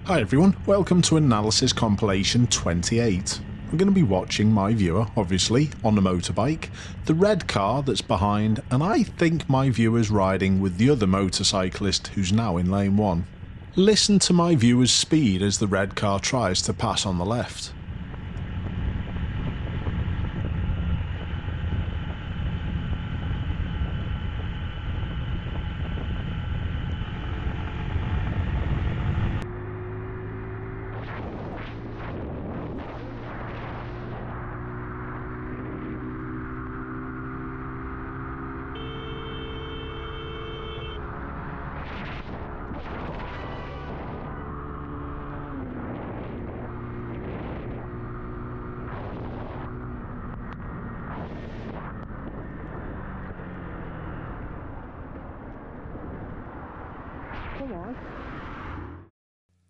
Hi everyone, welcome to Analysis Compilation 28. We're going to be watching my viewer, obviously, on a motorbike, the red car that's behind, and I think my viewer's riding with the other motorcyclist who's now in lane 1. Listen to my viewer's speed as the red car tries to pass on the left.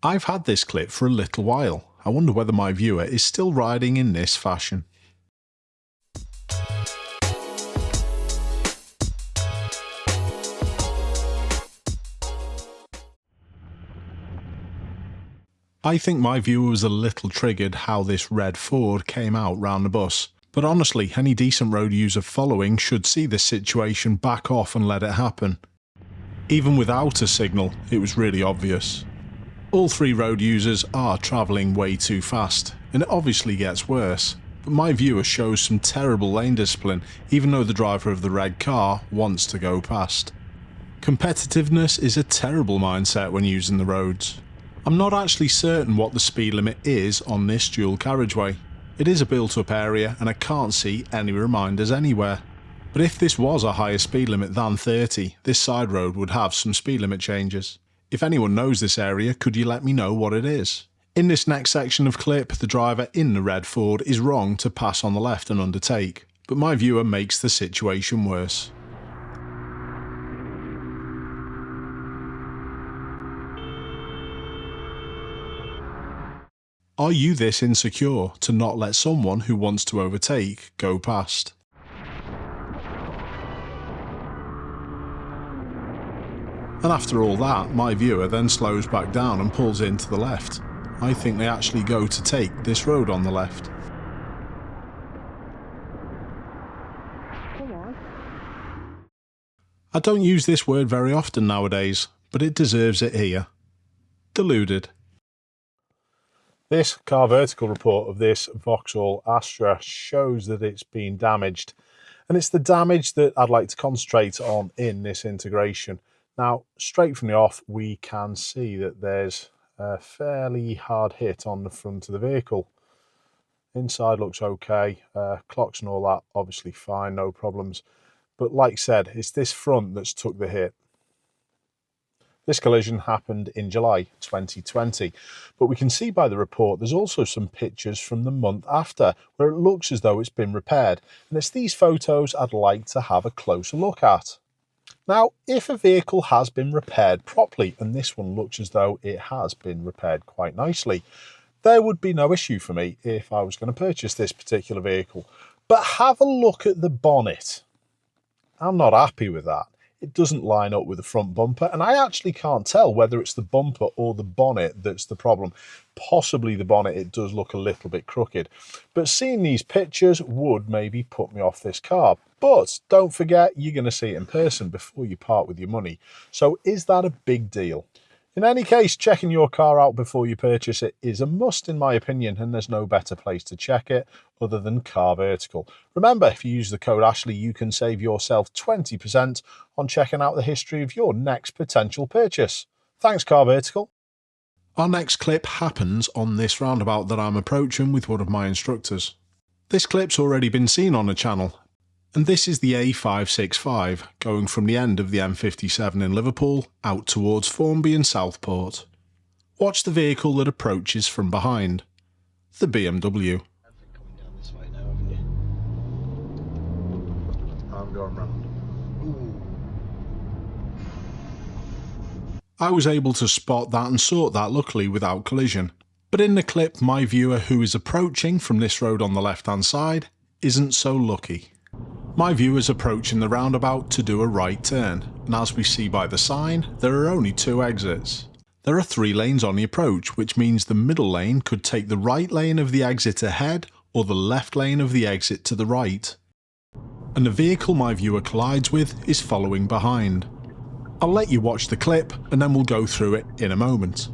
I've had this clip for a little while. I wonder whether my viewer is still riding in this fashion. I think my viewer was a little triggered how this red Ford came out round the bus. But honestly, any decent road user following should see this situation, back off and let it happen. Even without a signal, it was really obvious. All three road users are travelling way too fast, and it obviously gets worse. But my viewer shows some terrible lane discipline, even though the driver of the red car wants to go past. Competitiveness is a terrible mindset when using the roads. I'm not actually certain what the speed limit is on this dual carriageway. It is a built-up area and I can't see any reminders anywhere. But if this was a higher speed limit than 30, this side road would have some speed limit changes. If anyone knows this area, could you let me know what it is? In this next section of clip, the driver in the red Ford is wrong to pass on the left and undertake, but my viewer makes the situation worse. Are you this insecure to not let someone who wants to overtake go past? And after all that, my viewer then slows back down and pulls in to the left. I think they actually go to take this road on the left. I don't use this word very often nowadays, but it deserves it here. Deluded. This car vertical report of this Vauxhall Astra shows that it's been damaged, and it's the damage that I'd like to concentrate on in this integration. Now, straight from the off, we can see that there's a fairly hard hit on the front of the vehicle. Inside looks okay, clocks and all that obviously fine, no problems. But like I said, it's this front that's took the hit. This collision happened in July 2020, but we can see by the report there's also some pictures from the month after where it looks as though it's been repaired, and it's these photos I'd like to have a closer look at. Now, if a vehicle has been repaired properly, and this one looks as though it has been repaired quite nicely, there would be no issue for me if I was going to purchase this particular vehicle. But have a look at the bonnet. I'm not happy with that. It doesn't line up with the front bumper, and I actually can't tell whether it's the bumper or the bonnet that's the problem. Possibly the bonnet, it does look a little bit crooked. But seeing these pictures would maybe put me off this car. But don't forget, you're going to see it in person before you part with your money. So is that a big deal? In any case, checking your car out before you purchase it is a must in my opinion, and there's no better place to check it other than Car Vertical. Remember, if you use the code Ashley, you can save yourself 20% on checking out the history of your next potential purchase. Thanks, Car Vertical. Our next clip happens on this roundabout that I'm approaching with one of my instructors. This clip's already been seen on the channel, and this is the A565 going from the end of the M57 in Liverpool out towards Formby and Southport. Watch the vehicle that approaches from behind, the BMW. Coming down this way now, haven't you? I'm going round. Ooh. I was able to spot that and sort that luckily without collision. But in the clip, my viewer who is approaching from this road on the left hand side isn't so lucky. My viewer's approaching the roundabout to do a right turn, and as we see by the sign, there are only 2 exits. There are 3 lanes on the approach, which means the middle lane could take the right lane of the exit ahead or the left lane of the exit to the right. And the vehicle my viewer collides with is following behind. I'll let you watch the clip and then we'll go through it in a moment.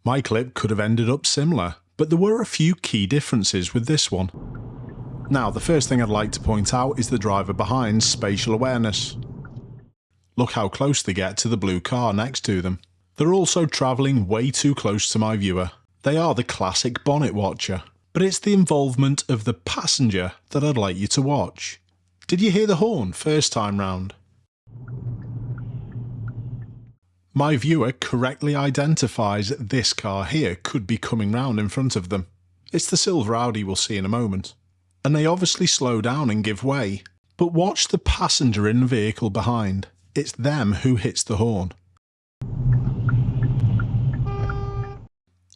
My clip could have ended up similar, but there were a few key differences with this one. Now, the first thing I'd like to point out is the driver behind's spatial awareness. Look how close they get to the blue car next to them. They're also travelling way too close to my viewer. They are the classic bonnet watcher, but it's the involvement of the passenger that I'd like you to watch. Did you hear the horn first time round? My viewer correctly identifies that this car here could be coming round in front of them. It's the silver Audi we'll see in a moment. And they obviously slow down and give way. But watch the passenger in the vehicle behind. It's them who hits the horn.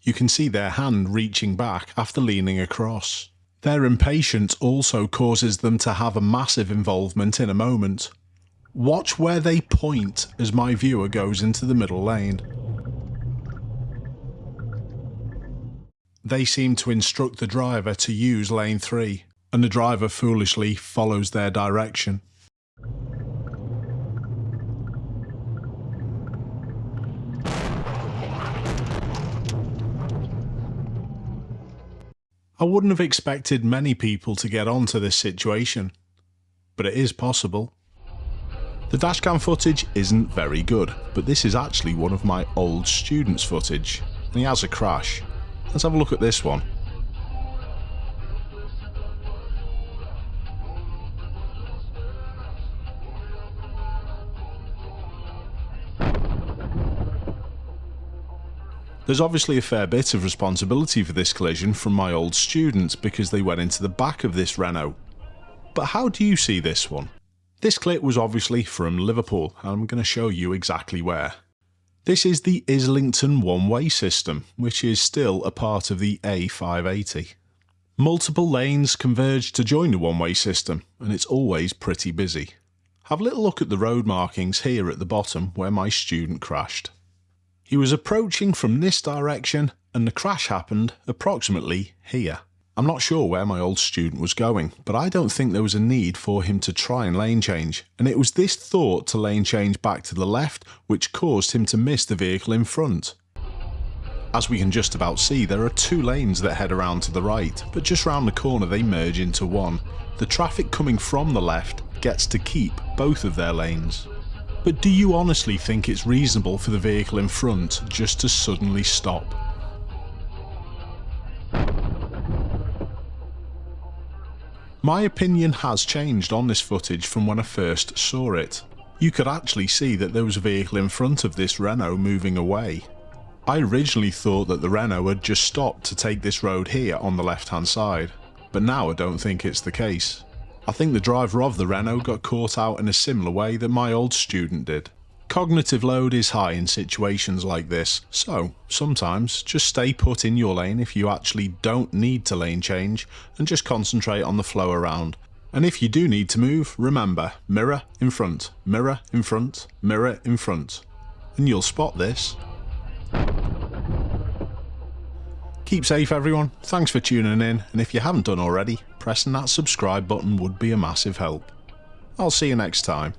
You can see their hand reaching back after leaning across. Their impatience also causes them to have a massive involvement in a moment. Watch where they point as my viewer goes into the middle lane. They seem to instruct the driver to use lane 3, and the driver foolishly follows their direction. I wouldn't have expected many people to get onto this situation, but it is possible. The dashcam footage isn't very good, but this is actually one of my old student's footage, and he has a crash. Let's have a look at this one. There's obviously a fair bit of responsibility for this collision from my old students because they went into the back of this Renault. But how do you see this one? This clip was obviously from Liverpool, and I'm going to show you exactly where. This is the Islington one-way system, which is still a part of the A580. Multiple lanes converge to join the one-way system, and it's always pretty busy. Have a little look at the road markings here at the bottom where my student crashed. He was approaching from this direction, and the crash happened approximately here. I'm not sure where my old student was going, but I don't think there was a need for him to try and lane change, and it was this thought to lane change back to the left which caused him to miss the vehicle in front. As we can just about see, there are 2 lanes that head around to the right, but just round the corner they merge into one. The traffic coming from the left gets to keep both of their lanes. But do you honestly think it's reasonable for the vehicle in front just to suddenly stop? My opinion has changed on this footage from when I first saw it. You could actually see that there was a vehicle in front of this Renault moving away. I originally thought that the Renault had just stopped to take this road here on the left hand side, but now I don't think it's the case. I think the driver of the Renault got caught out in a similar way that my old student did. Cognitive load is high in situations like this, so sometimes just stay put in your lane if you actually don't need to lane change and just concentrate on the flow around. And if you do need to move, remember, mirror in front, mirror in front, mirror in front, and you'll spot this. Keep safe everyone, thanks for tuning in, and if you haven't done already, pressing that subscribe button would be a massive help. I'll see you next time.